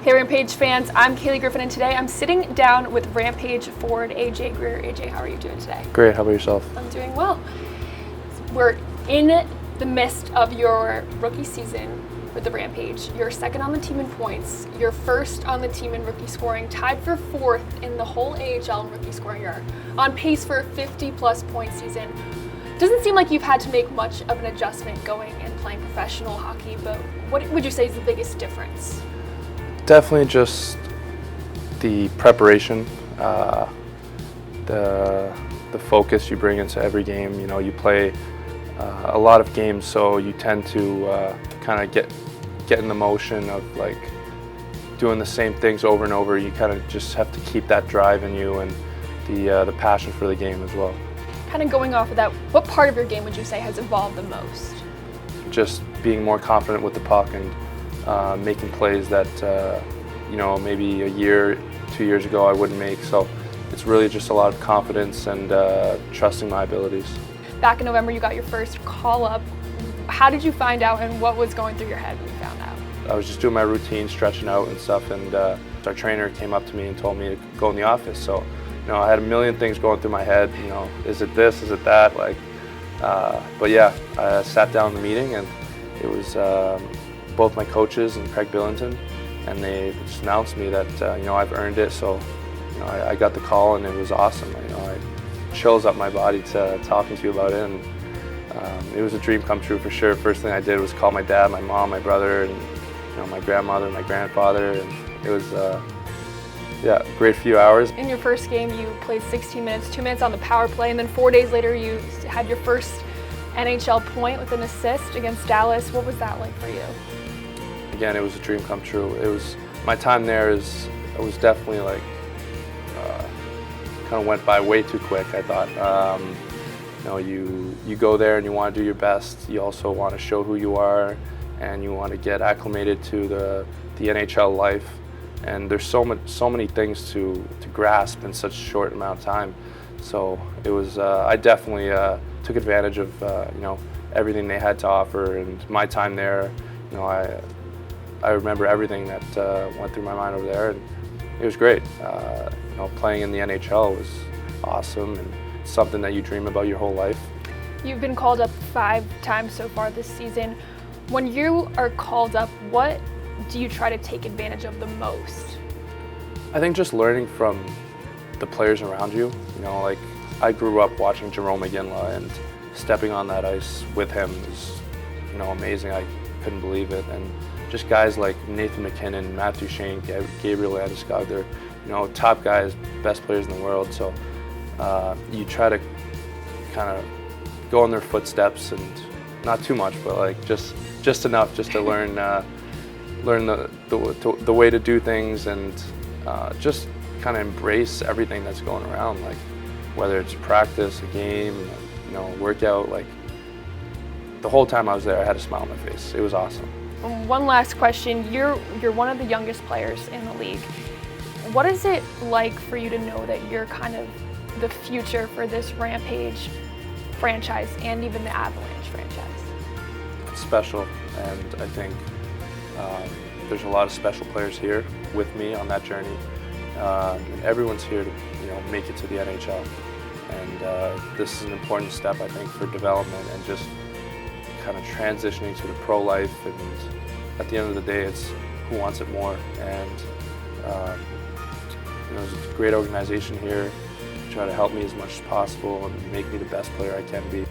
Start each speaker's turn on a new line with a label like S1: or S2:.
S1: Hey Rampage fans, I'm Cayleigh Griffin and today I'm sitting down with Rampage forward AJ Greer. AJ, how are you doing today?
S2: Great, how about yourself?
S1: I'm doing well. We're in the midst of your rookie season with the Rampage. You're second on the team in points. You're first on the team in rookie scoring, tied for fourth in the whole AHL in rookie scoring. You're on pace for a 50-plus point season. Doesn't seem like you've had to make much of an adjustment going and playing professional hockey, but what would you say is the biggest difference?
S2: Definitely just the preparation, the focus you bring into every game. You know, you play a lot of games, so you tend to kind of get in the motion of like doing the same things over and over. You kind of just have to keep that drive in you and the passion for the game as well.
S1: Kind of going off of that, what part of your game would you say has evolved the most?
S2: Just being more confident with the puck and making plays that you know, maybe a year, 2 years ago I wouldn't make. So it's really just a lot of confidence and trusting my abilities.
S1: Back in November, you got your first call up. How did you find out, and what was going through your head when you found out?
S2: I was just doing my routine, stretching out and stuff, and our trainer came up to me and told me to go in the office. So, you know, I had a million things going through my head. You know, is it this? Is it that? Like, but yeah, I sat down in the meeting, and it was both my coaches and Craig Billington, and they just announced me that you know, I've earned it. So, you know, I got the call, and it was awesome. You know, I chills up my body to talking to you about it, and it was a dream come true for sure. First thing I did was call my dad, my mom, my brother, and you know, my grandmother, my grandfather, and it was yeah, a great few hours.
S1: In your first game, you played 16 minutes, 2 minutes on the power play, and then 4 days later, you had your first NHL point with an assist against Dallas. What was that like for you?
S2: Again, it was a dream come true. It was my time there. It was definitely like kind of went by way too quick. I thought. You know, you go there and you want to do your best. You also want to show who you are, and you want to get acclimated to the NHL life. And there's so many things to grasp in such a short amount of time. So it was. I definitely took advantage of you know, everything they had to offer, and my time there. You know, I remember everything that went through my mind over there, and it was great. You know, playing in the NHL was awesome, and something that you dream about your whole life.
S1: You've been called up 5 times so far this season. When you are called up, what do you try to take advantage of the most?
S2: I think just learning from the players around you. You know, like I grew up watching Jerome McGinley, and stepping on that ice with him was, you know, amazing. I couldn't believe it. And just guys like Nathan McKinnon, Matthew Shane, Gabriel Landeskog, they're, you know, top guys, best players in the world. So you try to kind of go in their footsteps, and not too much, but like just enough just to learn the way to do things, and just kind of embrace everything that's going around, like whether it's practice, a game, you know, workout. Like the whole time I was there, I had a smile on my face. It was awesome.
S1: One last question. You're one of the youngest players in the league. What is it like for you to know that you're kind of the future for this Rampage franchise and even the Avalanche franchise?
S2: It's special, and I think there's a lot of special players here with me on that journey, and everyone's here to, you know, make it to the NHL. And this is an important step, I think, for development and just kind of transitioning to the pro life. And at the end of the day, it's who wants it more. And you know, there's a great organization here to try to help me as much as possible and make me the best player I can be.